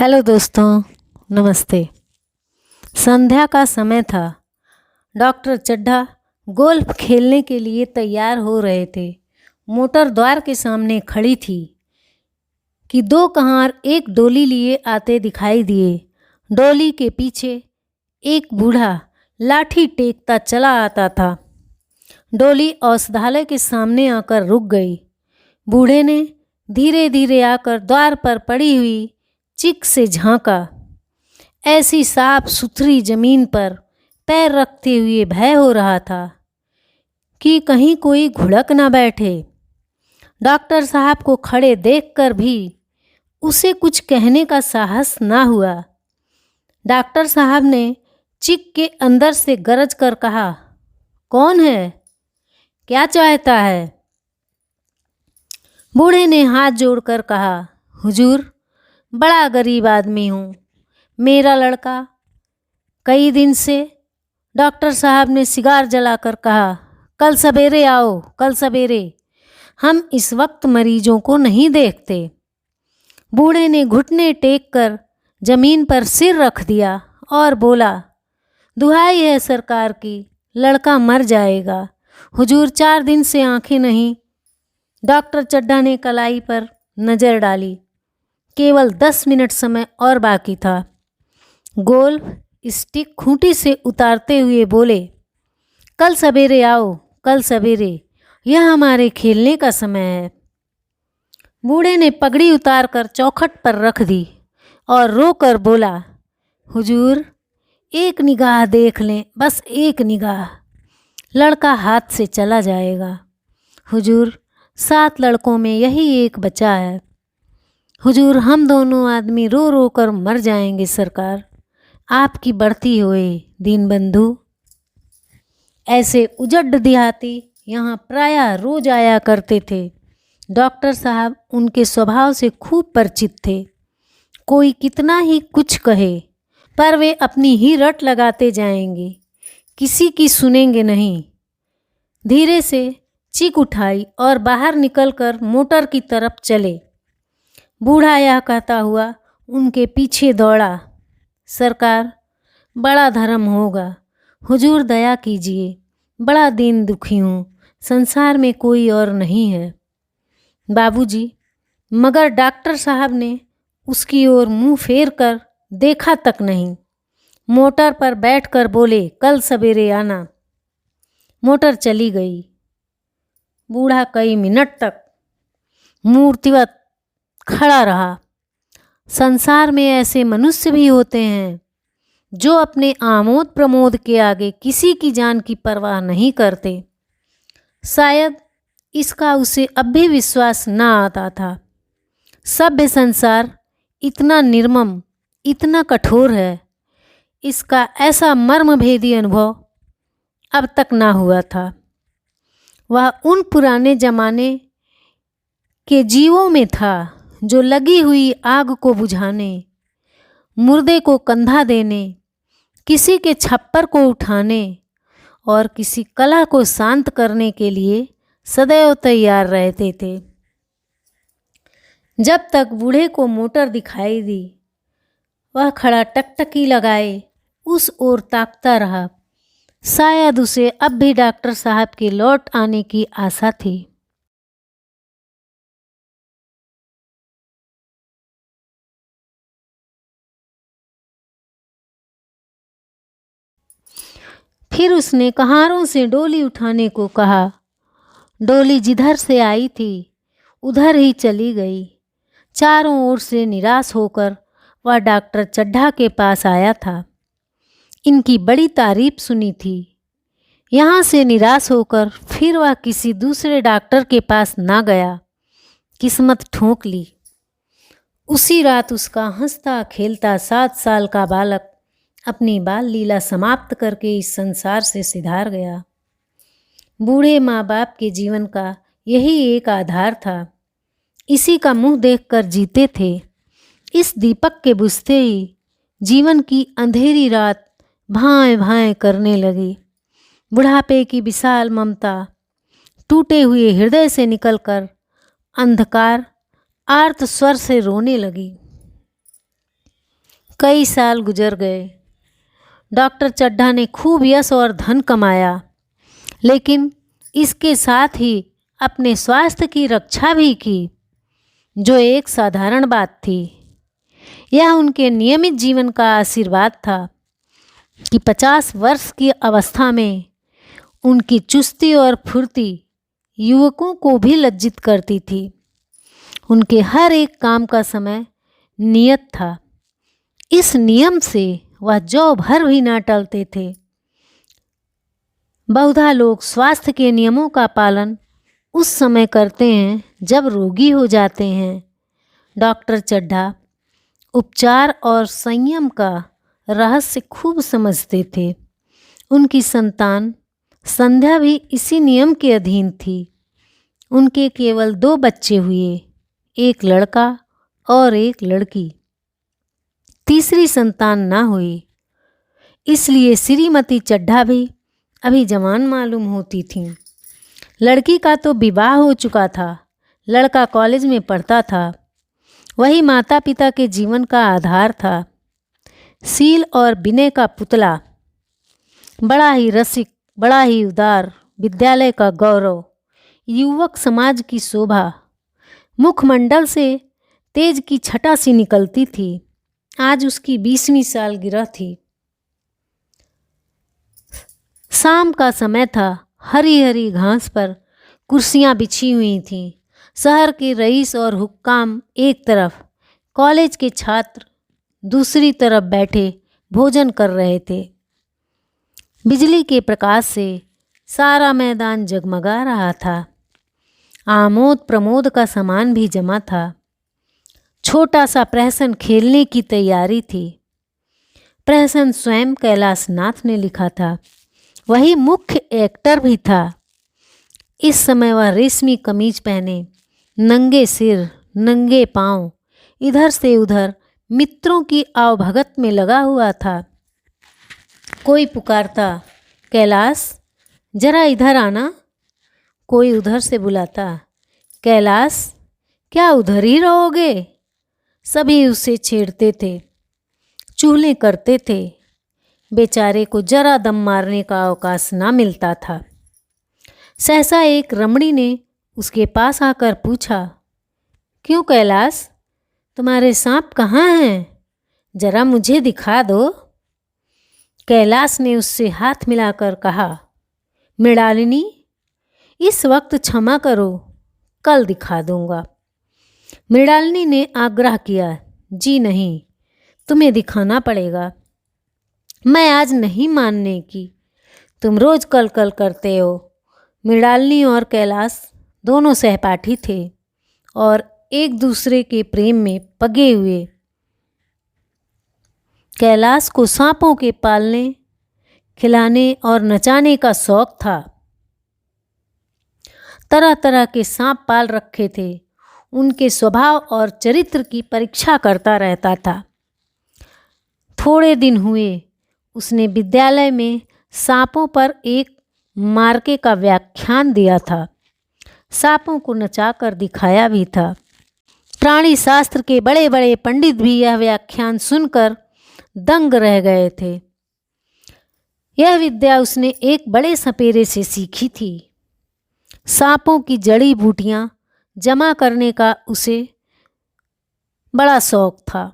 Hello दोस्तों, नमस्ते। संध्या का समय था। डॉक्टर चड्ढा गोल्फ खेलने के लिए तैयार हो रहे थे। मोटर द्वार के सामने खड़ी थी कि दो कहार एक डोली लिए आते दिखाई दिए। डोली के पीछे एक बूढ़ा लाठी टेकता चला आता था। डोली औषधालय के सामने आकर रुक गई। बूढ़े ने धीरे धीरे आकर द्वार पर पड़ी हुई चिक से झांका। ऐसी साफ सुथरी जमीन पर पैर रखते हुए भय हो रहा था कि कहीं कोई घुड़क ना बैठे। डॉक्टर साहब को खड़े देखकर भी उसे कुछ कहने का साहस ना हुआ। डॉक्टर साहब ने चिक के अंदर से गरज कर कहा, कौन है? क्या चाहता है? बूढ़े ने हाथ जोड़कर कहा, हुजूर, बड़ा गरीब आदमी हूँ। मेरा लड़का कई दिन से। डॉक्टर साहब ने सिगार जलाकर कहा, कल सवेरे आओ, कल सवेरे। हम इस वक्त मरीजों को नहीं देखते। बूढ़े ने घुटने टेक कर जमीन पर सिर रख दिया और बोला, दुहाई है सरकार की, लड़का मर जाएगा। हुजूर, 4 दिन से आंखें नहीं। डॉक्टर चड्ढा ने कलाई पर नज़र डाली। केवल 10 मिनट समय और बाकी था। गोल्फ स्टिक खूंटी से उतारते हुए बोले, कल सवेरे आओ, कल सवेरे। यह हमारे खेलने का समय है। बूढ़े ने पगड़ी उतारकर चौखट पर रख दी और रोकर बोला, हुजूर, एक निगाह देख लें, बस एक निगाह। लड़का हाथ से चला जाएगा। हुजूर, 7 लड़कों में यही एक बचा है। हुजूर, हम दोनों आदमी रो रो कर मर जाएंगे सरकार। आपकी बढ़ती होए दीनबंधु। ऐसे उजड़ देहाती यहाँ प्रायः रोज आया करते थे। डॉक्टर साहब उनके स्वभाव से खूब परिचित थे। कोई कितना ही कुछ कहे, पर वे अपनी ही रट लगाते जाएंगे, किसी की सुनेंगे नहीं। धीरे से चीख उठाई और बाहर निकलकर मोटर की तरफ चले। बूढ़ा यह कहता हुआ उनके पीछे दौड़ा, सरकार, बड़ा धर्म होगा। हुजूर, दया कीजिए, बड़ा दीन दुखी हूँ। संसार में कोई और नहीं है। बाबूजी, मगर डॉक्टर साहब ने उसकी ओर मुंह फेर कर देखा तक नहीं। मोटर पर बैठकर बोले, कल सवेरे आना। मोटर चली गई। बूढ़ा कई मिनट तक मूर्तिवत खड़ा रहा। संसार में ऐसे मनुष्य भी होते हैं जो अपने आमोद प्रमोद के आगे किसी की जान की परवाह नहीं करते। शायद इसका उसे अब भी विश्वास न आता था। सभ्य संसार इतना निर्मम, इतना कठोर है, इसका ऐसा मर्मभेदी अनुभव अब तक ना हुआ था। वह उन पुराने जमाने के जीवों में था जो लगी हुई आग को बुझाने, मुर्दे को कंधा देने, किसी के छप्पर को उठाने और किसी कलह को शांत करने के लिए सदैव तैयार रहते थे। जब तक बूढ़े को मोटर दिखाई दी, वह खड़ा टकटकी लगाए उस ओर ताकता रहा। शायद उसे अब भी डॉक्टर साहब के लौट आने की आशा थी। फिर उसने कहारों से डोली उठाने को कहा। डोली जिधर से आई थी उधर ही चली गई। चारों ओर से निराश होकर वह डॉक्टर चड्ढा के पास आया था। इनकी बड़ी तारीफ सुनी थी। यहाँ से निराश होकर फिर वह किसी दूसरे डॉक्टर के पास ना गया। किस्मत ठोंक ली। उसी रात उसका हंसता खेलता 7 साल का बालक अपनी बाल लीला समाप्त करके इस संसार से सिधार गया। बूढ़े माँ बाप के जीवन का यही एक आधार था। इसी का मुंह देखकर जीते थे। इस दीपक के बुझते ही जीवन की अंधेरी रात भाएं भाएं करने लगी। बुढ़ापे की विशाल ममता टूटे हुए हृदय से निकलकर अंधकार आर्त स्वर से रोने लगी। कई साल गुजर गए। डॉक्टर चड्ढा ने खूब यश और धन कमाया, लेकिन इसके साथ ही अपने स्वास्थ्य की रक्षा भी की, जो एक साधारण बात थी। यह उनके नियमित जीवन का आशीर्वाद था कि 50 वर्ष की अवस्था में उनकी चुस्ती और फुर्ती युवकों को भी लज्जित करती थी। उनके हर एक काम का समय नियत था। इस नियम से वह जौ भर भी ना टलते थे। बहुधा लोग स्वास्थ्य के नियमों का पालन उस समय करते हैं जब रोगी हो जाते हैं। डॉक्टर चड्ढा उपचार और संयम का रहस्य खूब समझते थे। उनकी संतान संध्या भी इसी नियम के अधीन थी। उनके केवल 2 बच्चे हुए, एक लड़का और एक लड़की। तीसरी संतान ना हुई, इसलिए श्रीमती चड्ढा भी अभी जवान मालूम होती थीं। लड़की का तो विवाह हो चुका था, लड़का कॉलेज में पढ़ता था। वही माता पिता के जीवन का आधार था। सील और विनय का पुतला, बड़ा ही रसिक, बड़ा ही उदार, विद्यालय का गौरव, युवक समाज की शोभा, मुखमंडल से तेज की छटा सी निकलती थी। आज उसकी 20वीं सालगिरह थी। शाम का समय था। हरी हरी घास पर कुर्सियां बिछी हुई थीं। शहर के रईस और हुक्काम एक तरफ, कॉलेज के छात्र दूसरी तरफ बैठे भोजन कर रहे थे। बिजली के प्रकाश से सारा मैदान जगमगा रहा था। आमोद प्रमोद का सामान भी जमा था। छोटा सा प्रहसन खेलने की तैयारी थी। प्रहसन स्वयं कैलाश नाथ ने लिखा था। वही मुख्य एक्टर भी था। इस समय वह रेशमी कमीज पहने, नंगे सिर, नंगे पांव, इधर से उधर मित्रों की आवभगत में लगा हुआ था। कोई पुकारता, कैलाश जरा इधर आना। कोई उधर से बुलाता, कैलाश क्या उधर ही रहोगे। सभी उसे छेड़ते थे, चूहले करते थे। बेचारे को जरा दम मारने का अवकाश ना मिलता था। सहसा एक रमणी ने उसके पास आकर पूछा, क्यों कैलाश, तुम्हारे सांप कहाँ हैं? जरा मुझे दिखा दो। कैलाश ने उससे हाथ मिलाकर कहा, मृणालिनी, इस वक्त क्षमा करो, कल दिखा दूंगा। मृणालिनी ने आग्रह किया, जी नहीं, तुम्हें दिखाना पड़ेगा। मैं आज नहीं मानने की, तुम रोज कल कल करते हो। मृणालिनी और कैलाश दोनों सहपाठी थे और एक दूसरे के प्रेम में पगे हुए। कैलाश को सांपों के पालने, खिलाने और नचाने का शौक था। तरह तरह के सांप पाल रखे थे। उनके स्वभाव और चरित्र की परीक्षा करता रहता था। थोड़े दिन हुए उसने विद्यालय में सांपों पर एक मार्के का व्याख्यान दिया था। सांपों को नचाकर दिखाया भी था। प्राणी शास्त्र के बड़े बड़े पंडित भी यह व्याख्यान सुनकर दंग रह गए थे। यह विद्या उसने एक बड़े सपेरे से सीखी थी। सांपों की जड़ी बूटियां जमा करने का उसे बड़ा शौक था।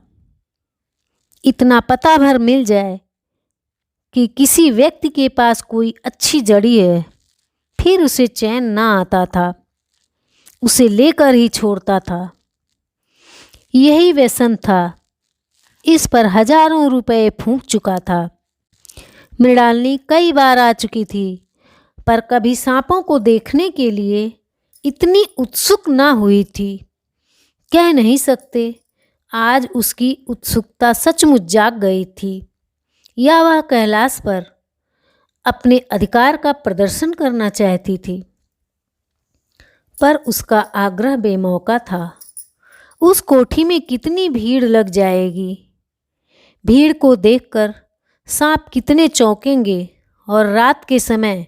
इतना पता भर मिल जाए कि किसी व्यक्ति के पास कोई अच्छी जड़ी है, फिर उसे चैन ना आता था, उसे लेकर ही छोड़ता था। यही व्यसन था। इस पर हजारों रुपए फूंक चुका था। मृणालिनी कई बार आ चुकी थी, पर कभी सांपों को देखने के लिए इतनी उत्सुक ना हुई थी। कह नहीं सकते आज उसकी उत्सुकता सचमुच जाग गई थी या वह कैलाश पर अपने अधिकार का प्रदर्शन करना चाहती थी। पर उसका आग्रह बेमौका था। उस कोठी में कितनी भीड़ लग जाएगी। भीड़ को देखकर सांप कितने चौंकेंगे और रात के समय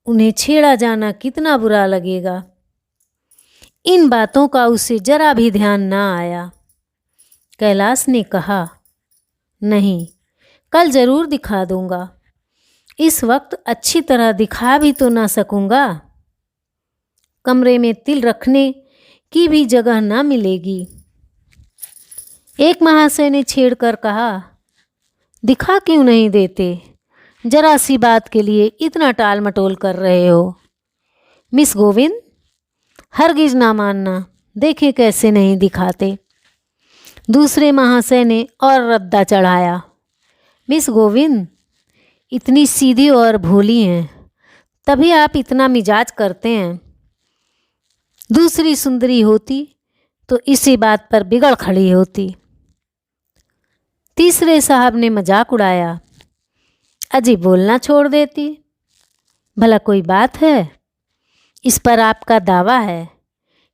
उन्हें छेड़ा जाना कितना बुरा लगेगा। इन बातों का उसे जरा भी ध्यान ना आया। कैलाश ने कहा, नहीं, कल ज़रूर दिखा दूंगा। इस वक्त अच्छी तरह दिखा भी तो ना सकूंगा। कमरे में तिल रखने की भी जगह ना मिलेगी। एक महाशय ने छेड़कर कहा, दिखा क्यों नहीं देते? जरा सी बात के लिए इतना टाल मटोल कर रहे हो। मिस गोविंद, हरगिज ना मानना, देखे कैसे नहीं दिखाते। दूसरे महाशय ने और रद्दा चढ़ाया, मिस गोविंद इतनी सीधी और भोली हैं, तभी आप इतना मिजाज करते हैं। दूसरी सुंदरी होती तो इसी बात पर बिगड़ खड़ी होती। तीसरे साहब ने मजाक उड़ाया, अजी बोलना छोड़ देती। भला कोई बात है? इस पर आपका दावा है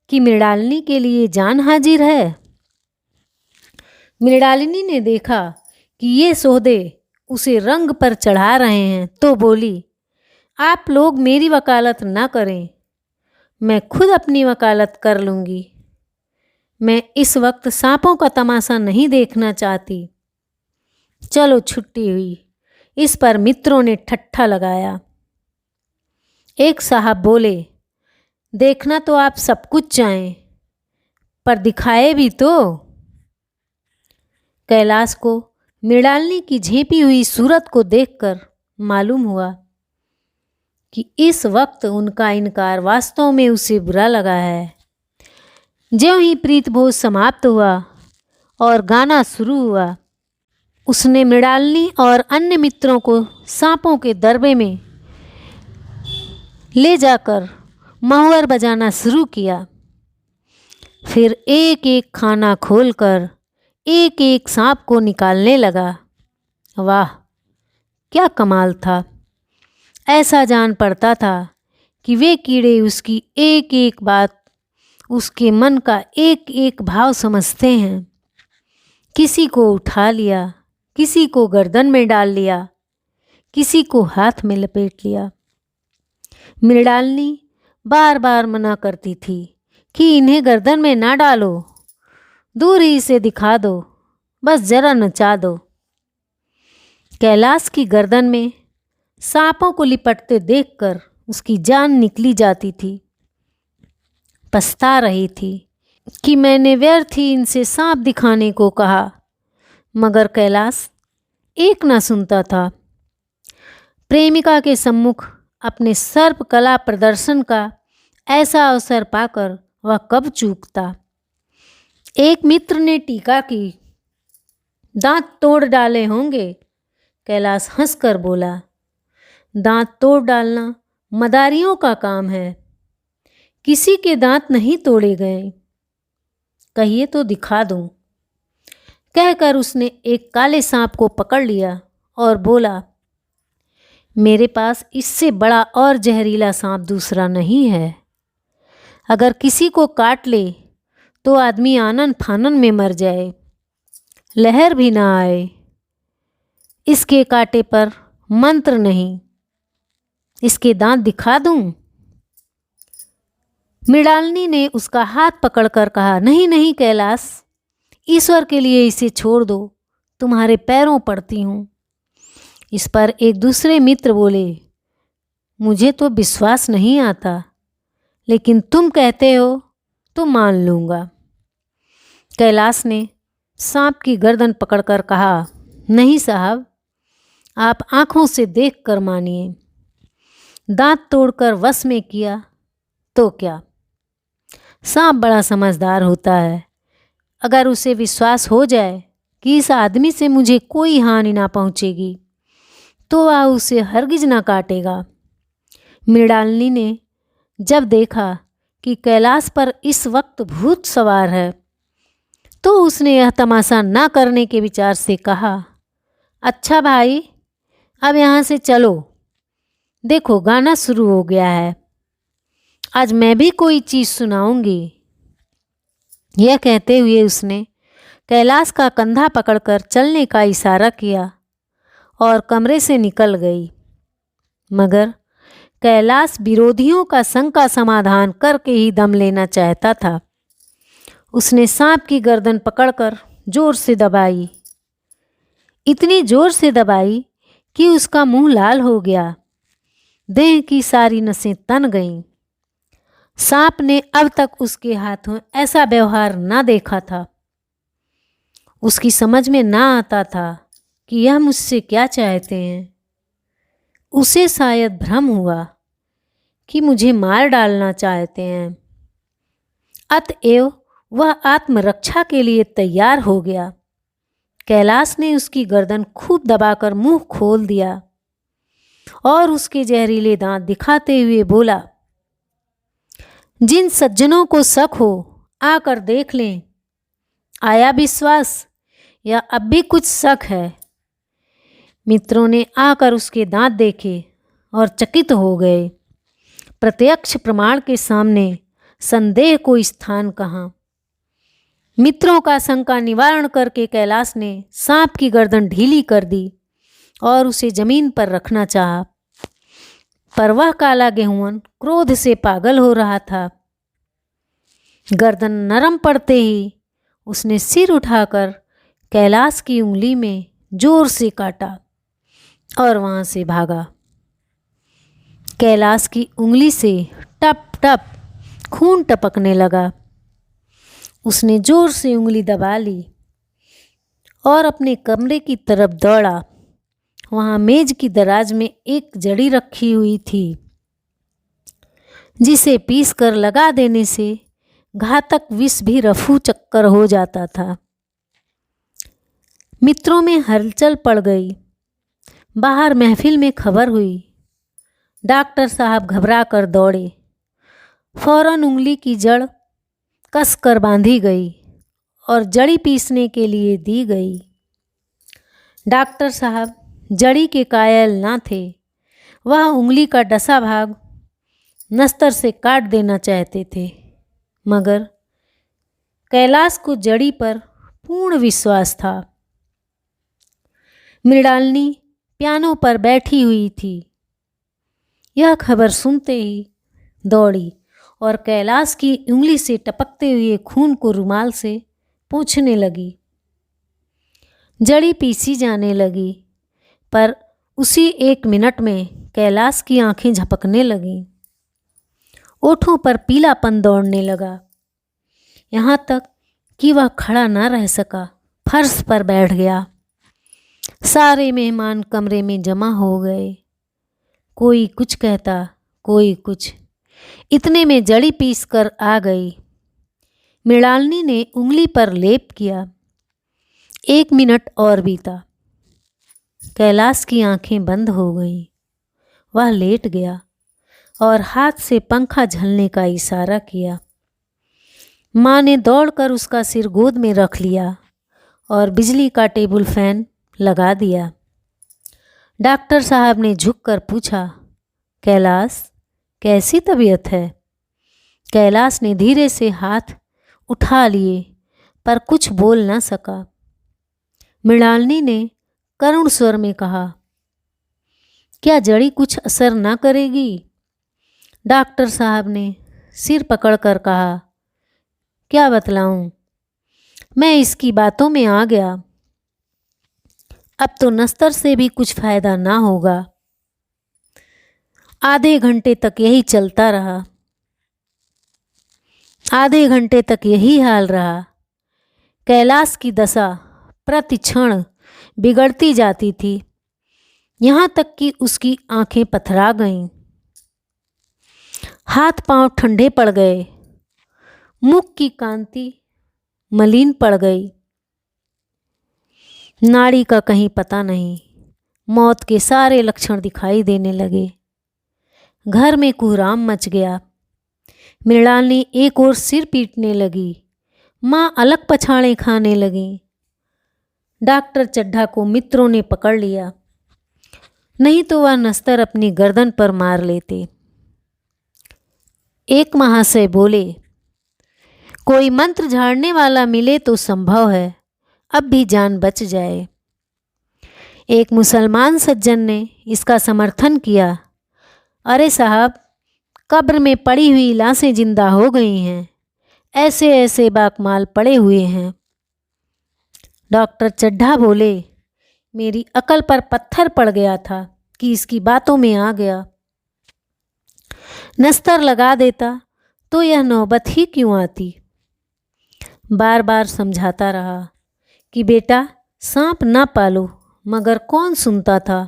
कि मृणालिनी के लिए जान हाजिर है। मृणालिनी ने देखा कि ये सौदे उसे रंग पर चढ़ा रहे हैं तो बोली, आप लोग मेरी वकालत ना करें, मैं खुद अपनी वकालत कर लूँगी। मैं इस वक्त सांपों का तमाशा नहीं देखना चाहती। चलो छुट्टी हुई। इस पर मित्रों ने ठट्ठा लगाया। एक साहब बोले, देखना तो आप सब कुछ चाहें, पर दिखाए भी तो। कैलाश को मृणालिनी की झेपी हुई सूरत को देखकर मालूम हुआ कि इस वक्त उनका इनकार वास्तव में उसे बुरा लगा है। ज्यों ही प्रीतभोज समाप्त हुआ और गाना शुरू हुआ, उसने मृणालिनी और अन्य मित्रों को सांपों के दरबे में ले जाकर महुअर बजाना शुरू किया। फिर एक एक खाना खोलकर एक एक सांप को निकालने लगा। वाह, क्या कमाल था! ऐसा जान पड़ता था कि वे कीड़े उसकी एक एक बात, उसके मन का एक एक भाव समझते हैं। किसी को उठा लिया, किसी को गर्दन में डाल लिया, किसी को हाथ में लपेट लिया। मृणालिनी बार बार मना करती थी कि इन्हें गर्दन में ना डालो, दूर ही से दिखा दो, बस जरा नचा दो। कैलाश की गर्दन में सांपों को लिपटते देखकर उसकी जान निकली जाती थी। पछता रही थी कि मैंने व्यर्थ ही इनसे सांप दिखाने को कहा, मगर कैलाश एक न सुनता था। प्रेमिका के सम्मुख अपने सर्प कला प्रदर्शन का ऐसा अवसर पाकर वह कब चूकता। एक मित्र ने टीका की, दांत तोड़ डाले होंगे। कैलाश हंसकर बोला, दांत तोड़ डालना मदारियों का काम है, किसी के दांत नहीं तोड़े गए। कहिए तो दिखा दूं। कहकर उसने एक काले सांप को पकड़ लिया और बोला, मेरे पास इससे बड़ा और जहरीला सांप दूसरा नहीं है। अगर किसी को काट ले तो आदमी आनन फानन में मर जाए, लहर भी ना आए। इसके कांटे पर मंत्र नहीं, इसके दांत दिखा दूं? मृणालिनी ने उसका हाथ पकड़कर कहा, नहीं नहीं कैलाश, ईश्वर के लिए इसे छोड़ दो, तुम्हारे पैरों पड़ती हूँ। इस पर एक दूसरे मित्र बोले, मुझे तो विश्वास नहीं आता, लेकिन तुम कहते हो तो मान लूँगा। कैलाश ने सांप की गर्दन पकड़कर कहा, नहीं साहब, आप आँखों से देखकर मानिए। दांत तोड़कर वश में किया तो क्या? सांप बड़ा समझदार होता है। अगर उसे विश्वास हो जाए कि इस आदमी से मुझे कोई हानि ना पहुँचेगी, तो वह उसे हरगिज ना काटेगा। मृणालिनी ने जब देखा कि कैलाश पर इस वक्त भूत सवार है, तो उसने यह तमाशा ना करने के विचार से कहा, अच्छा भाई, अब यहाँ से चलो, देखो गाना शुरू हो गया है, आज मैं भी कोई चीज़ सुनाऊंगी। यह कहते हुए उसने कैलाश का कंधा पकड़कर चलने का इशारा किया और कमरे से निकल गई। मगर कैलाश विरोधियों का शंका समाधान करके ही दम लेना चाहता था। उसने सांप की गर्दन पकड़कर जोर से दबाई। इतनी जोर से दबाई कि उसका मुंह लाल हो गया। देह की सारी नसें तन गईं। सांप ने अब तक उसके हाथों ऐसा व्यवहार ना देखा था। उसकी समझ में ना आता था कि यह मुझसे क्या चाहते हैं। उसे शायद भ्रम हुआ कि मुझे मार डालना चाहते हैं। अतएव वह आत्मरक्षा के लिए तैयार हो गया। कैलाश ने उसकी गर्दन खूब दबाकर मुंह खोल दिया और उसके जहरीले दांत दिखाते हुए बोला, जिन सज्जनों को शक हो आकर देख लें। आया विश्वास या अब भी कुछ शक है? मित्रों ने आकर उसके दांत देखे और चकित हो गए। प्रत्यक्ष प्रमाण के सामने संदेह को स्थान कहाँ। मित्रों का शंका निवारण करके कैलाश ने सांप की गर्दन ढीली कर दी और उसे जमीन पर रखना चाहा, पर वह काला गेहुअन क्रोध से पागल हो रहा था। गर्दन नरम पड़ते ही उसने सिर उठाकर कैलाश की उंगली में जोर से काटा और वहां से भागा। कैलाश की उंगली से टप टप खून टपकने लगा। उसने जोर से उंगली दबा ली और अपने कमरे की तरफ दौड़ा। वहां मेज की दराज में एक जड़ी रखी हुई थी, जिसे पीसकर लगा देने से घातक विष भी रफू चक्कर हो जाता था। मित्रों में हलचल पड़ गई। बाहर महफिल में खबर हुई। डॉक्टर साहब घबरा कर दौड़े। फौरन उंगली की जड़ कस कर बांधी गई और जड़ी पीसने के लिए दी गई। डॉक्टर साहब जड़ी के कायल ना थे। वह उंगली का डसा भाग नस्तर से काट देना चाहते थे, मगर कैलाश को जड़ी पर पूर्ण विश्वास था। मृणालिनी पियानो पर बैठी हुई थी। यह खबर सुनते ही दौड़ी और कैलाश की उंगली से टपकते हुए खून को रुमाल से पोंछने लगी। जड़ी पीसी जाने लगी, पर उसी 1 मिनट में कैलाश की आंखें झपकने लगीं। ओठों पर पीलापन दौड़ने लगा, यहाँ तक कि वह खड़ा न रह सका, फर्श पर बैठ गया। सारे मेहमान कमरे में जमा हो गए। कोई कुछ कहता, कोई कुछ। इतने में जड़ी पीस कर आ गई। मृणालिनी ने उंगली पर लेप किया। 1 मिनट और बीता। कैलाश की आंखें बंद हो गईं। वह लेट गया और हाथ से पंखा झलने का इशारा किया। माँ ने दौड़कर उसका सिर गोद में रख लिया और बिजली का टेबल फैन लगा दिया। डॉक्टर साहब ने झुककर पूछा, कैलाश, कैसी तबीयत है? कैलाश ने धीरे से हाथ उठा लिए, पर कुछ बोल न सका। मृणालिनी ने करुण स्वर में कहा, क्या जड़ी कुछ असर ना करेगी? डॉक्टर साहब ने सिर पकड़कर कहा, क्या बतलाऊं? मैं इसकी बातों में आ गया। अब तो नस्तर से भी कुछ फायदा ना होगा। आधे घंटे तक यही चलता रहा। आधे घंटे तक यही हाल रहा। कैलाश की दशा प्रति क्षण बिगड़ती जाती थी, यहाँ तक कि उसकी आंखें पथरा गईं। हाथ पांव ठंडे पड़ गए। मुख की कांति मलिन पड़ गई। नाड़ी का कहीं पता नहीं। मौत के सारे लक्षण दिखाई देने लगे। घर में कोहराम मच गया। मृणालिनी एक ओर सिर पीटने लगी। माँ अलग पछाड़े खाने लगी। डॉक्टर चड्ढा को मित्रों ने पकड़ लिया, नहीं तो वह नस्तर अपनी गर्दन पर मार लेते। एक महाशय बोले, कोई मंत्र झाड़ने वाला मिले तो संभव है अब भी जान बच जाए। एक मुसलमान सज्जन ने इसका समर्थन किया, अरे साहब, कब्र में पड़ी हुई लाशें जिंदा हो गई हैं, ऐसे ऐसे बाकमाल पड़े हुए हैं। डॉक्टर चड्ढा बोले, मेरी अकल पर पत्थर पड़ गया था कि इसकी बातों में आ गया। नस्तर लगा देता तो यह नौबत ही क्यों आती। बार बार समझाता रहा कि बेटा सांप ना पालो, मगर कौन सुनता था।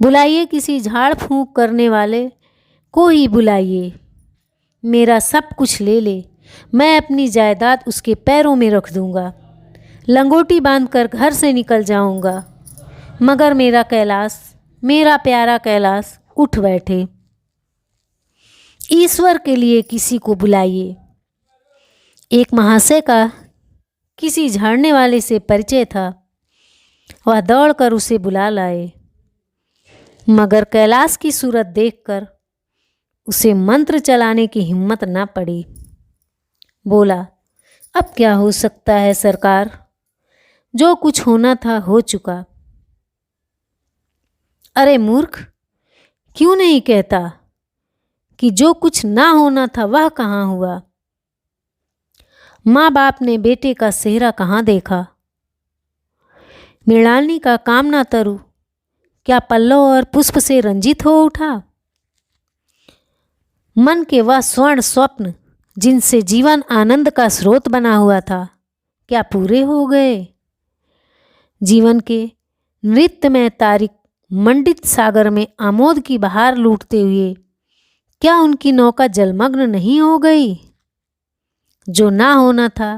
बुलाइए किसी झाड़ फूंक करने वाले को ही बुलाइए, मेरा सब कुछ ले ले, मैं अपनी जायदाद उसके पैरों में रख दूंगा, लंगोटी बांधकर घर से निकल जाऊंगा, मगर मेरा कैलाश, मेरा प्यारा कैलाश उठ बैठे। ईश्वर के लिए किसी को बुलाइए। एक महाशय का किसी झाड़ने वाले से परिचय था, वह दौड़कर उसे बुला लाए, मगर कैलाश की सूरत देखकर उसे मंत्र चलाने की हिम्मत ना पड़ी। बोला, अब क्या हो सकता है सरकार, जो कुछ होना था हो चुका। अरे मूर्ख, क्यों नहीं कहता कि जो कुछ ना होना था वह कहाँ हुआ। माँ बाप ने बेटे का सेहरा कहाँ देखा। मृणालिनी का कामना तरु क्या पल्लव और पुष्प से रंजित हो उठा। मन के वह स्वर्ण स्वप्न जिनसे जीवन आनंद का स्रोत बना हुआ था, क्या पूरे हो गए। जीवन के नृत्यमय तारिक मंडित सागर में आमोद की बहार लूटते हुए क्या उनकी नौका जलमग्न नहीं हो गई। जो ना होना था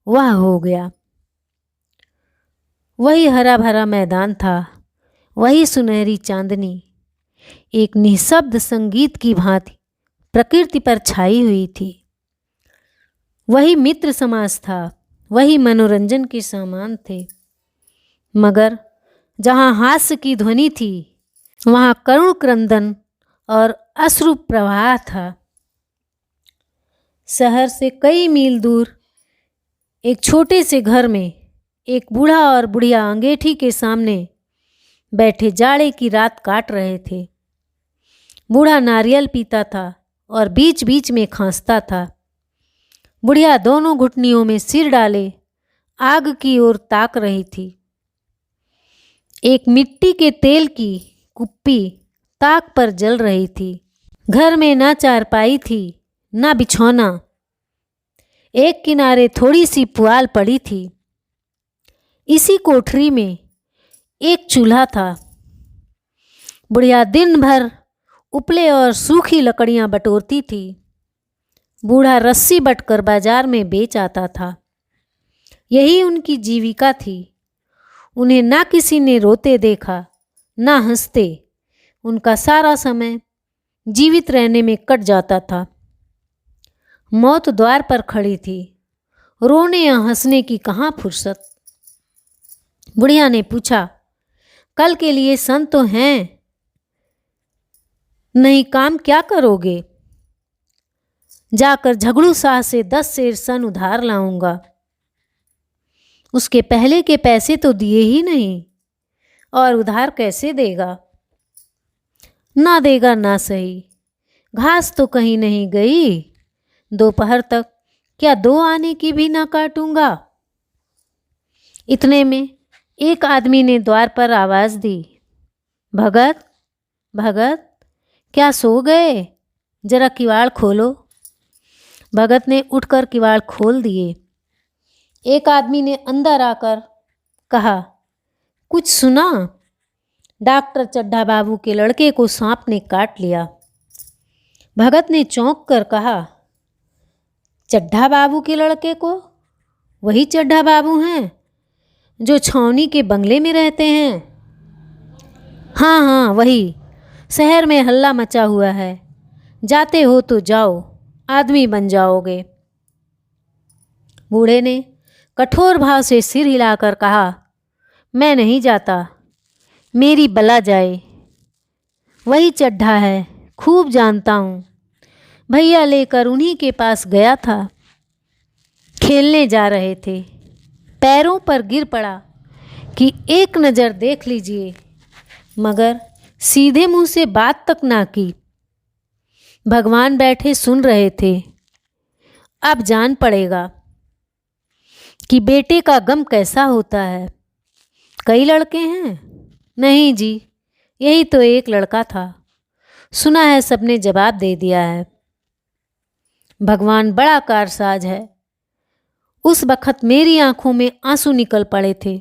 वह हो गया। वही हरा भरा मैदान था, वही सुनहरी चांदनी एक निःशब्द संगीत की भांति प्रकृति पर छाई हुई थी। वही मित्र समाज था, वही मनोरंजन के सामान थे, मगर जहाँ हास्य की ध्वनि थी वहाँ करुण क्रंदन और अश्रु प्रवाह था। शहर से कई मील दूर एक छोटे से घर में एक बूढ़ा और बुढ़िया अंगीठी के सामने बैठे जाड़े की रात काट रहे थे। बूढ़ा नारियल पीता था और बीच बीच में खांसता था। बुढ़िया दोनों घुटनियों में सिर डाले आग की ओर ताक रही थी। एक मिट्टी के तेल की कुप्पी ताक पर जल रही थी। घर में ना चारपाई थी ना बिछौना, एक किनारे थोड़ी सी पुआल पड़ी थी। इसी कोठरी में एक चूल्हा था। बुढ़िया दिन भर उपले और सूखी लकड़ियां बटोरती थी। बूढ़ा रस्सी बटकर बाजार में बेच आता था। यही उनकी जीविका थी। उन्हें ना किसी ने रोते देखा ना हंसते। उनका सारा समय जीवित रहने में कट जाता था। मौत द्वार पर खड़ी थी, रोने या हंसने की कहाँ फुर्सत। बुढ़िया ने पूछा, कल के लिए सन तो हैं, नहीं काम क्या करोगे। जाकर झगड़ू शाह से 10 सेर सन उधार लाऊंगा। उसके पहले के पैसे तो दिए ही नहीं, और उधार कैसे देगा। ना देगा ना सही, घास तो कहीं नहीं गई। दोपहर तक क्या 2 आने की भी ना काटूंगा। इतने में एक आदमी ने द्वार पर आवाज दी, भगत भगत, क्या सो गए, जरा किवाड़ खोलो। भगत ने उठकर किवाड़ खोल दिए। एक आदमी ने अंदर आकर कहा, कुछ सुना। डॉक्टर चड्ढा बाबू के लड़के को सांप ने काट लिया। भगत ने चौंक कर कहा, चड्ढा बाबू के लड़के को? वही चड्ढा बाबू हैं जो छावनी के बंगले में रहते हैं? हाँ हाँ वही। शहर में हल्ला मचा हुआ है, जाते हो तो जाओ, आदमी बन जाओगे। बूढ़े ने कठोर भाव से सिर हिलाकर कहा, मैं नहीं जाता, मेरी बला जाए। वही चड्ढा है, खूब जानता हूँ। भैया लेकर उन्हीं के पास गया था। खेलने जा रहे थे, पैरों पर गिर पड़ा कि एक नज़र देख लीजिए, मगर सीधे मुंह से बात तक ना की। भगवान बैठे सुन रहे थे। अब जान पड़ेगा कि बेटे का गम कैसा होता है। कई लड़के हैं? नहीं जी, यही तो एक लड़का था। सुना है सबने जवाब दे दिया है। भगवान बड़ा कारसाज है। उस वक्त मेरी आंखों में आंसू निकल पड़े थे,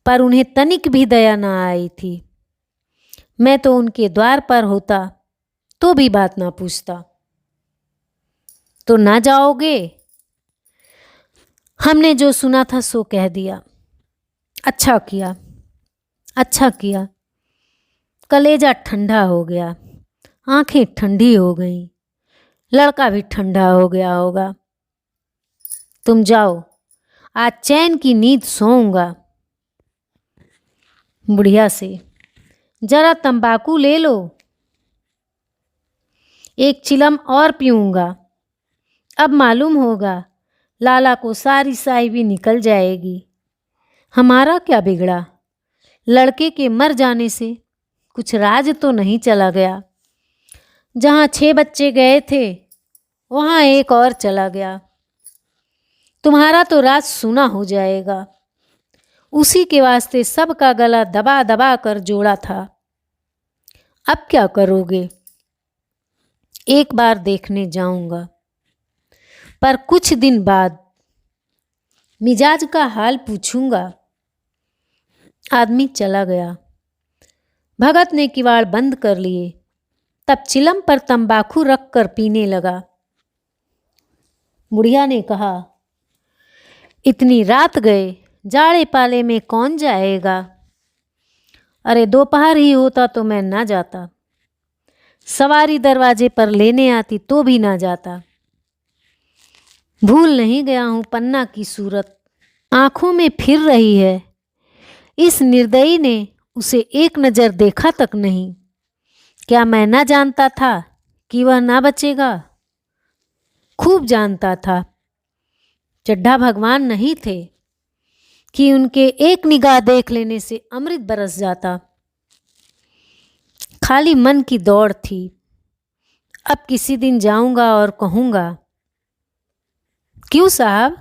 पर उन्हें तनिक भी दया न आई थी। मैं तो उनके द्वार पर होता तो भी बात ना पूछता। तो ना जाओगे? हमने जो सुना था सो कह दिया। अच्छा किया, अच्छा किया। कलेजा ठंडा हो गया, आंखें ठंडी हो गईं, लड़का भी ठंडा हो गया होगा। तुम जाओ, आज चैन की नींद सोऊंगा। बुढ़िया से, जरा तंबाकू ले लो, एक चिलम और पीऊंगा। अब मालूम होगा लाला को सारी साई भी निकल जाएगी। हमारा क्या बिगड़ा? लड़के के मर जाने से कुछ राज तो नहीं चला गया। जहाँ 6 बच्चे गए थे वहाँ एक और चला गया। तुम्हारा तो राज सूना हो जाएगा। उसी के वास्ते सबका गला दबा दबा कर जोड़ा था। अब क्या करोगे? एक बार देखने जाऊंगा, पर कुछ दिन बाद मिजाज का हाल पूछूंगा। आदमी चला गया। भगत ने किवाड़ बंद कर लिए। तब चिलम पर तंबाकू रख कर पीने लगा। बुढ़िया ने कहा, इतनी रात गए, जाड़े पाले में कौन जाएगा? अरे दोपहर ही होता तो मैं ना जाता। सवारी दरवाजे पर लेने आती तो भी ना जाता। भूल नहीं गया हूँ पन्ना की सूरत, आंखों में फिर रही है। इस निर्दयी ने उसे एक नज़र देखा तक नहीं। क्या मैं ना जानता था कि वह ना बचेगा? खूब जानता था। चड्ढा भगवान नहीं थे कि उनके एक निगाह देख लेने से अमृत बरस जाता। खाली मन की दौड़ थी। अब किसी दिन जाऊंगा और कहूंगा। क्यों साहब,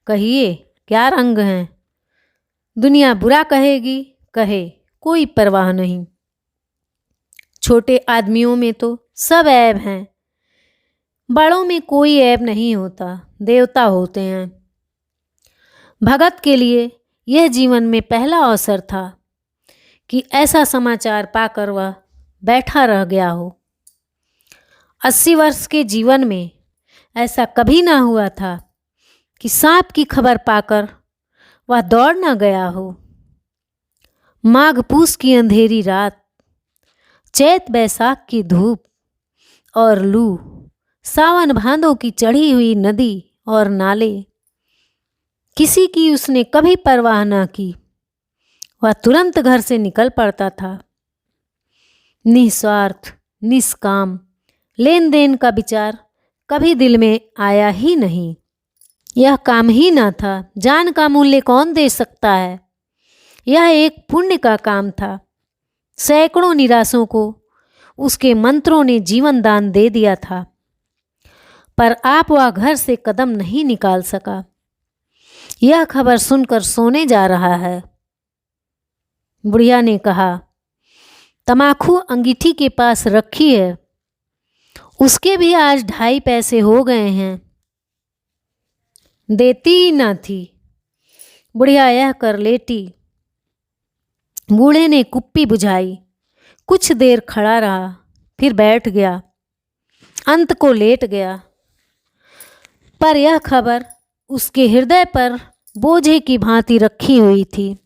कहिए, क्या रंग हैं? दुनिया बुरा कहेगी, कहे, कोई परवाह नहीं। छोटे आदमियों में तो सब ऐब हैं, बड़ों में कोई ऐब नहीं होता, देवता होते हैं। भगत के लिए यह जीवन में पहला अवसर था कि ऐसा समाचार पाकर वह बैठा रह गया हो। 80 वर्ष के जीवन में ऐसा कभी ना हुआ था कि सांप की खबर पाकर वह दौड़ न गया हो। माघ पूस की अंधेरी रात, चैत बैसाख की धूप और लू, सावन भादों की चढ़ी हुई नदी और नाले, किसी की उसने कभी परवाह ना की। वह तुरंत घर से निकल पड़ता था। निस्वार्थ, निष्काम, लेन देन का विचार कभी दिल में आया ही नहीं। यह काम ही ना था। जान का मूल्य कौन दे सकता है? यह एक पुण्य का काम था। सैकड़ों निराशों को उसके मंत्रों ने जीवन दान दे दिया था, पर आप वह घर से कदम नहीं निकाल सका। यह खबर सुनकर सोने जा रहा है। बुढ़िया ने कहा, तमाकू अंगीठी के पास रखी है, उसके भी आज 2.5 पैसे हो गए हैं। देती ही ना थी। बुढ़िया यह कर लेटी। बूढ़े ने कुप्पी बुझाई, कुछ देर खड़ा रहा, फिर बैठ गया, अंत को लेट गया। पर यह खबर उसके हृदय पर बोझे की भांति रखी हुई थी।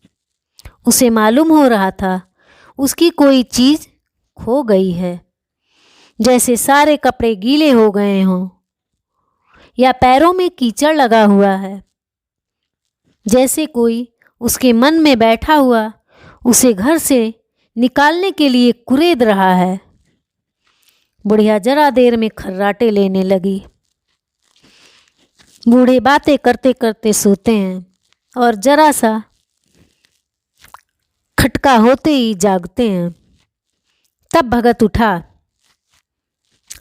उसे मालूम हो रहा था उसकी कोई चीज़ खो गई है, जैसे सारे कपड़े गीले हो गए हों, या पैरों में कीचड़ लगा हुआ है, जैसे कोई उसके मन में बैठा हुआ उसे घर से निकालने के लिए कुरेद रहा है। बुढ़िया जरा देर में खर्राटे लेने लगी। बूढ़े बातें करते करते सोते हैं और जरा सा खटका होते ही जागते हैं। तब भगत उठा,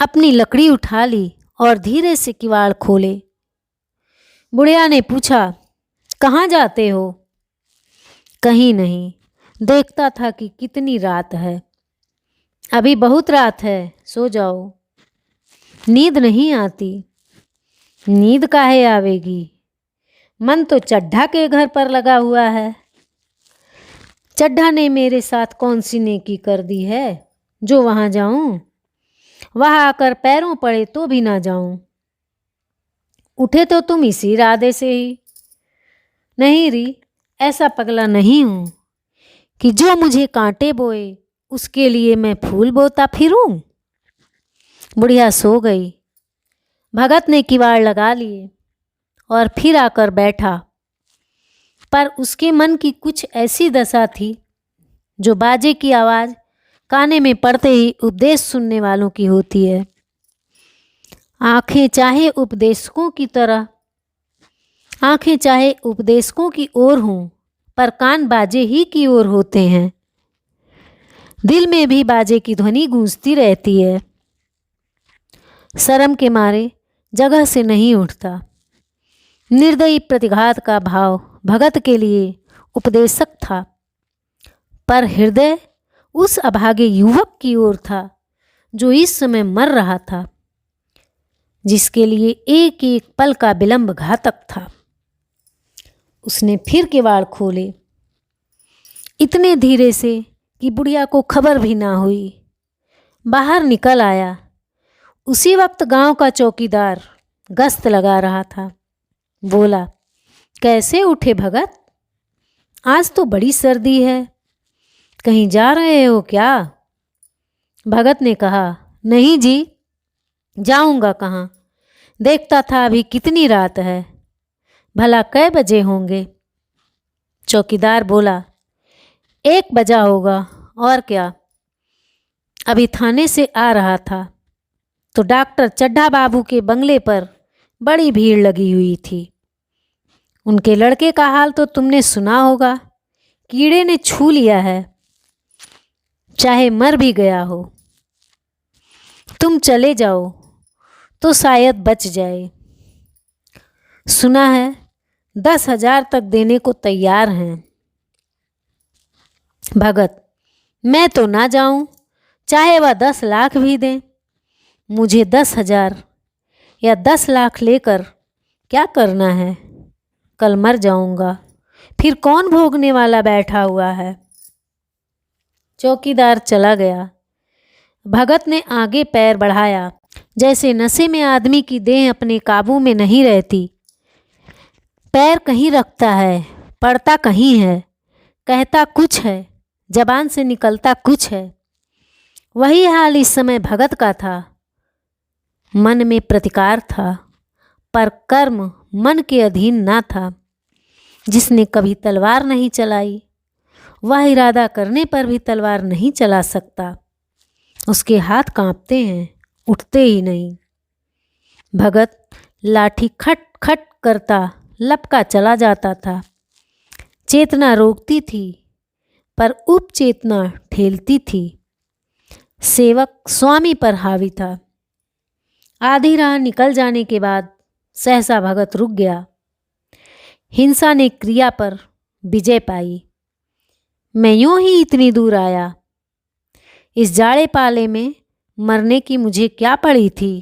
अपनी लकड़ी उठा ली और धीरे से किवाड़ खोले। बुढ़िया ने पूछा, कहाँ जाते हो? कहीं नहीं। देखता था कि कितनी रात है। अभी बहुत रात है, सो जाओ। नींद नहीं आती। नींद काहे आवेगी? मन तो चड्ढा के घर पर लगा हुआ है। चड्ढा ने मेरे साथ कौन सी नेकी कर दी है जो वहां जाऊं? वहां आकर पैरों पड़े तो भी ना जाऊं। उठे तो तुम इसी इरादे से ही। नहीं री, ऐसा पगला नहीं हूं कि जो मुझे कांटे बोए उसके लिए मैं फूल बोता फिरूं। बुढ़िया सो गई। भगत ने किवाड़ लगा लिए और फिर आकर बैठा, पर उसके मन की कुछ ऐसी दशा थी जो बाजे की आवाज़ काने में पड़ते ही उपदेश सुनने वालों की होती है। आंखें चाहे उपदेशकों की ओर हों, पर कान बाजे ही की ओर होते हैं। दिल में भी बाजे की ध्वनि गूंजती रहती है। शर्म के मारे जगह से नहीं उठता। निर्दयी प्रतिघात का भाव भगत के लिए उपदेशक था, पर हृदय उस अभागे युवक की ओर था जो इस समय मर रहा था, जिसके लिए एक एक पल का विलंब घातक था। उसने फिर किवाड़ खोले, इतने धीरे से कि बुढ़िया को खबर भी ना हुई। बाहर निकल आया। उसी वक्त गांव का चौकीदार गश्त लगा रहा था। बोला, कैसे उठे भगत? आज तो बड़ी सर्दी है, कहीं जा रहे हो क्या? भगत ने कहा, नहीं जी, जाऊंगा कहाँ? देखता था अभी कितनी रात है, भला कै बजे होंगे? चौकीदार बोला, 1 बजा होगा, और क्या? अभी थाने से आ रहा था तो डॉक्टर चड्ढा बाबू के बंगले पर बड़ी भीड़ लगी हुई थी। उनके लड़के का हाल तो तुमने सुना होगा, कीड़े ने छू लिया है, चाहे मर भी गया हो। तुम चले जाओ तो शायद बच जाए। सुना है 10,000 तक देने को तैयार हैं। भगत, मैं तो ना जाऊं, चाहे वह 10 लाख भी दें। मुझे 10,000 या 10 लाख लेकर क्या करना है? कल मर जाऊंगा, फिर कौन भोगने वाला बैठा हुआ है? चौकीदार चला गया। भगत ने आगे पैर बढ़ाया। जैसे नशे में आदमी की देह अपने काबू में नहीं रहती। पैर कहीं रखता है, पड़ता कहीं है, कहता कुछ है, जबान से निकलता कुछ है। वही हाल इस समय भगत का था। मन में प्रतिकार था, पर कर्म मन के अधीन ना था। जिसने कभी तलवार नहीं चलाई, वह इरादा करने पर भी तलवार नहीं चला सकता। उसके हाथ कांपते हैं, उठते ही नहीं। भगत लाठी खट खट करता लपका चला जाता था। चेतना रोकती थी, पर उपचेतना ठेलती थी। सेवक स्वामी पर हावी था। आधी राह निकल जाने के बाद सहसा भगत रुक गया। हिंसा ने क्रिया पर विजय पाई। मैं यूं ही इतनी दूर आया। इस जाड़े पाले में मरने की मुझे क्या पड़ी थी?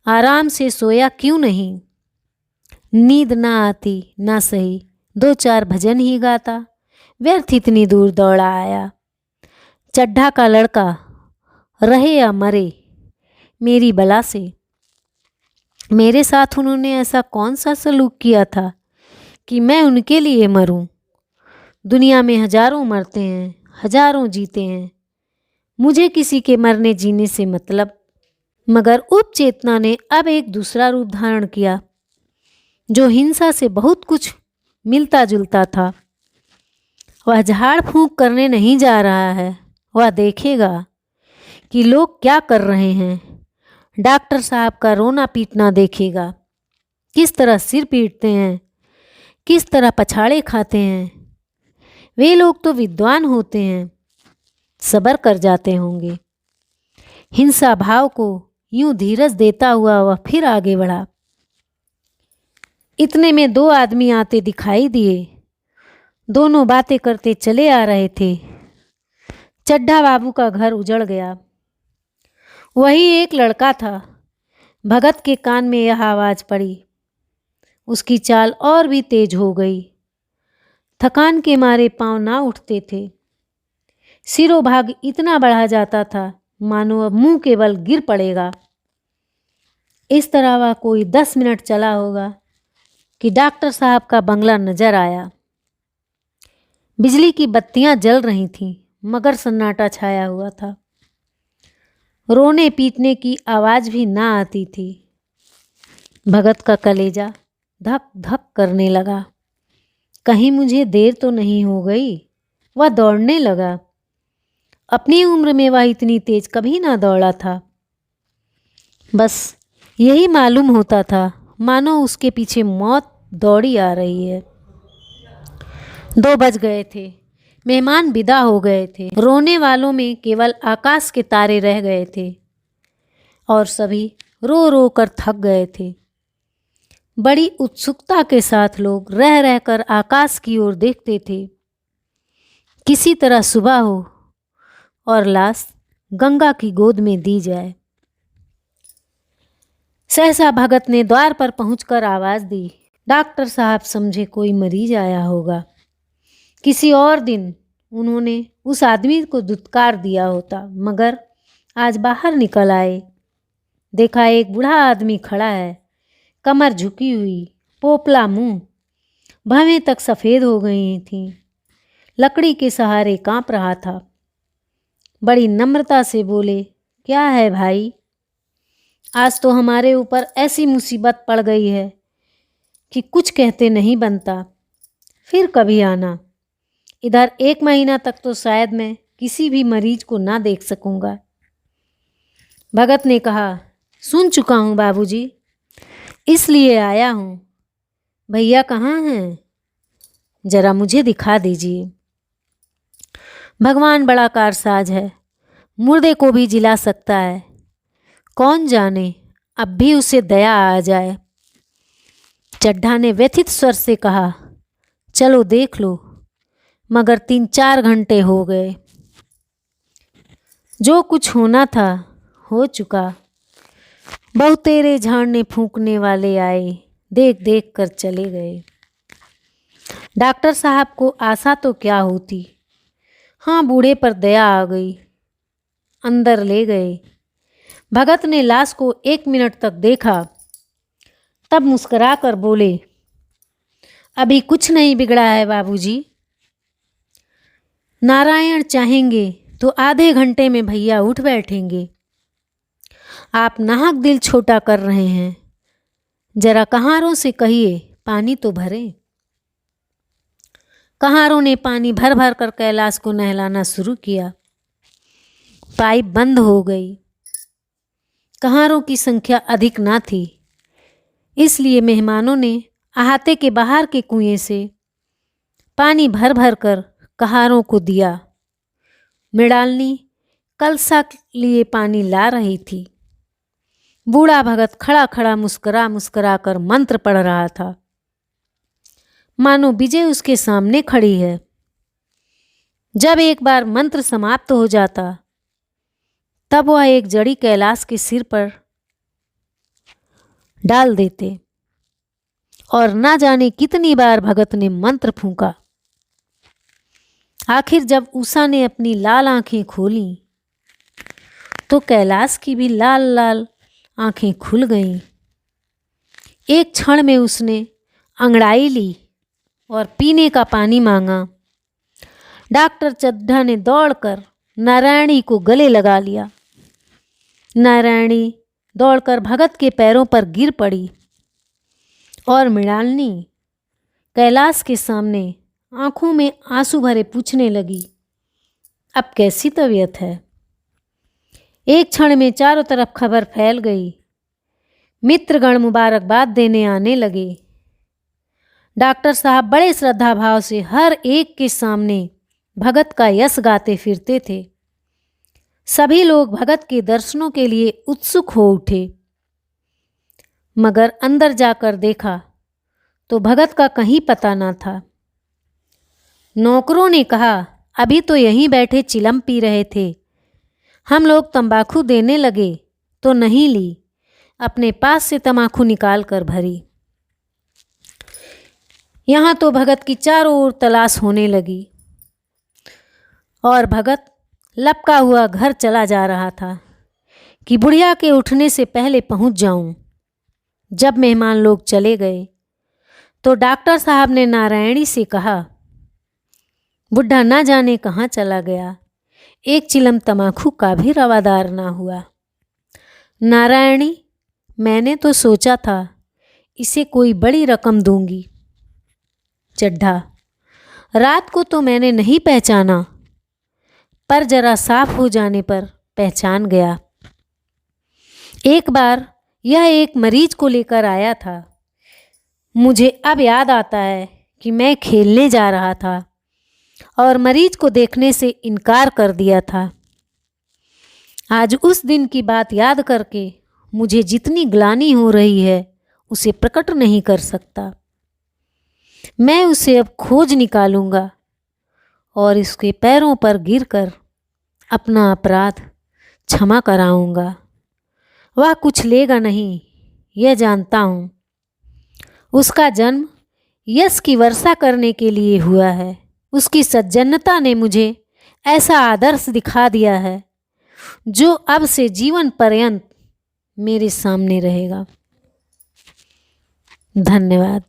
आराम से सोया क्यों नहीं? नींद ना आती ना सही, 2-4 भजन ही गाता। व्यर्थ इतनी दूर दौड़ा आया। चड्ढा का लड़का रहे या मरे, मेरी बला से। मेरे साथ उन्होंने ऐसा कौन सा सलूक किया था कि मैं उनके लिए मरूं? दुनिया में हजारों मरते हैं, हजारों जीते हैं। मुझे किसी के मरने जीने से मतलब। मगर उपचेतना ने अब एक दूसरा रूप धारण किया, जो हिंसा से बहुत कुछ मिलता जुलता था। वह झाड़ फूंक करने नहीं जा रहा है। वह देखेगा कि लोग क्या कर रहे हैं। डॉक्टर साहब का रोना पीटना देखेगा, किस तरह सिर पीटते हैं, किस तरह पछाड़े खाते हैं। वे लोग तो विद्वान होते हैं, सब्र कर जाते होंगे। हिंसा भाव को यूं धीरज देता हुआ वह फिर आगे बढ़ा। इतने में 2 आदमी आते दिखाई दिए। दोनों बातें करते चले आ रहे थे। चड्ढा बाबू का घर उजड़ गया। वही एक लड़का था। भगत के कान में यह आवाज़ पड़ी। उसकी चाल और भी तेज हो गई। थकान के मारे पांव ना उठते थे। सिरों भाग इतना बढ़ा जाता था मानो अब मुंह के बल गिर पड़ेगा। इस तरह वह कोई 10 मिनट चला होगा कि डॉक्टर साहब का बंगला नजर आया। बिजली की बत्तियां जल रही थीं मगर सन्नाटा छाया हुआ था। रोने पीटने की आवाज़ भी ना आती थी। भगत का कलेजा धक धक करने लगा। कहीं मुझे देर तो नहीं हो गई। वह दौड़ने लगा। अपनी उम्र में वह इतनी तेज कभी ना दौड़ा था। बस यही मालूम होता था मानो उसके पीछे मौत दौड़ी आ रही है। 2 बज गए थे। मेहमान विदा हो गए थे। रोने वालों में केवल आकाश के तारे रह गए थे और सभी रो रो कर थक गए थे। बड़ी उत्सुकता के साथ लोग रह रहकर आकाश की ओर देखते थे। किसी तरह सुबह हो और लाश गंगा की गोद में दी जाए। सहसा भगत ने द्वार पर पहुंचकर आवाज दी। डॉक्टर साहब समझे कोई मरीज आया होगा। किसी और दिन उन्होंने उस आदमी को दुत्कार दिया होता, मगर आज बाहर निकल आए। देखा एक बूढ़ा आदमी खड़ा है, कमर झुकी हुई, पोपला मुंह, भवें तक सफ़ेद हो गई थीं। लकड़ी के सहारे कांप रहा था। बड़ी नम्रता से बोले, क्या है भाई? आज तो हमारे ऊपर ऐसी मुसीबत पड़ गई है कि कुछ कहते नहीं बनता। फिर कभी आना। इधर 1 महीना तक तो शायद मैं किसी भी मरीज को ना देख सकूंगा। भगत ने कहा, सुन चुका हूँ बाबूजी, इसलिए आया हूँ। भैया कहाँ हैं? जरा मुझे दिखा दीजिए। भगवान बड़ा कारसाज है, मुर्दे को भी जिला सकता है। कौन जाने अब भी उसे दया आ जाए। चड्ढा ने व्यथित स्वर से कहा, चलो देख लो। मगर 3-4 घंटे हो गए। जो कुछ होना था हो चुका। बहुतेरे झाड़ने फूंकने वाले आए, देख देख कर चले गए। डॉक्टर साहब को आशा तो क्या होती। हाँ, बूढ़े पर दया आ गई। अंदर ले गए। भगत ने लाश को 1 मिनट तक देखा, तब मुस्कुरा कर बोले, अभी कुछ नहीं बिगड़ा है बाबूजी। नारायण चाहेंगे तो आधे घंटे में भैया उठ बैठेंगे। आप नाहक दिल छोटा कर रहे हैं। जरा कहारों से कहिए पानी तो भरे। कहारों ने पानी भर भर कर कैलाश को नहलाना शुरू किया। पाइप बंद हो गई। कहारों की संख्या अधिक ना थी, इसलिए मेहमानों ने अहाते के बाहर के कुएं से पानी भर भर कर कहारों को दिया। मृणालिनी कलसा लिए पानी ला रही थी। बूढ़ा भगत खड़ा खड़ा मुस्कुरा मुस्कुरा कर मंत्र पढ़ रहा था, मानो विजय उसके सामने खड़ी है। जब एक बार मंत्र समाप्त हो जाता, तब वह एक जड़ी कैलाश के सिर पर डाल देते और ना जाने कितनी बार भगत ने मंत्र फूंका। आखिर जब उषा ने अपनी लाल आंखें खोली तो कैलाश की भी लाल लाल आंखें खुल गईं। एक क्षण में उसने अंगड़ाई ली और पीने का पानी मांगा। डॉक्टर चड्ढा ने दौड़कर नारायणी को गले लगा लिया। नारायणी दौड़कर भगत के पैरों पर गिर पड़ी और मृणालिनी कैलाश के सामने आंखों में आंसू भरे पूछने लगी, अब कैसी तबीयत है? एक क्षण में चारों तरफ खबर फैल गई। मित्रगण मुबारकबाद देने आने लगे। डॉक्टर साहब बड़े श्रद्धा भाव से हर एक के सामने भगत का यश गाते फिरते थे। सभी लोग भगत के दर्शनों के लिए उत्सुक हो उठे, मगर अंदर जाकर देखा तो भगत का कहीं पता ना था। नौकरों ने कहा, अभी तो यहीं बैठे चिलम पी रहे थे। हम लोग तंबाकू देने लगे तो नहीं ली, अपने पास से तंबाकू निकाल कर भरी। यहाँ तो भगत की चारों ओर तलाश होने लगी और भगत लपका हुआ घर चला जा रहा था कि बुढ़िया के उठने से पहले पहुंच जाऊं। जब मेहमान लोग चले गए तो डॉक्टर साहब ने नारायणी से कहा, बुढ़ा ना जाने कहाँ चला गया, एक चिलम तंबाकू का भी रवादार ना हुआ। नारायणी, मैंने तो सोचा था इसे कोई बड़ी रकम दूंगी। चड्ढा, रात को तो मैंने नहीं पहचाना, पर जरा साफ हो जाने पर पहचान गया। एक बार यह एक मरीज को लेकर आया था। मुझे अब याद आता है कि मैं खेलने जा रहा था और मरीज को देखने से इनकार कर दिया था। आज उस दिन की बात याद करके मुझे जितनी ग्लानि हो रही है उसे प्रकट नहीं कर सकता। मैं उसे अब खोज निकालूंगा और इसके पैरों पर गिरकर अपना अपराध क्षमा कराऊंगा। वह कुछ लेगा नहीं, यह जानता हूँ। उसका जन्म यश की वर्षा करने के लिए हुआ है। उसकी सज्जनता ने मुझे ऐसा आदर्श दिखा दिया है जो अब से जीवन पर्यंत मेरे सामने रहेगा। धन्यवाद।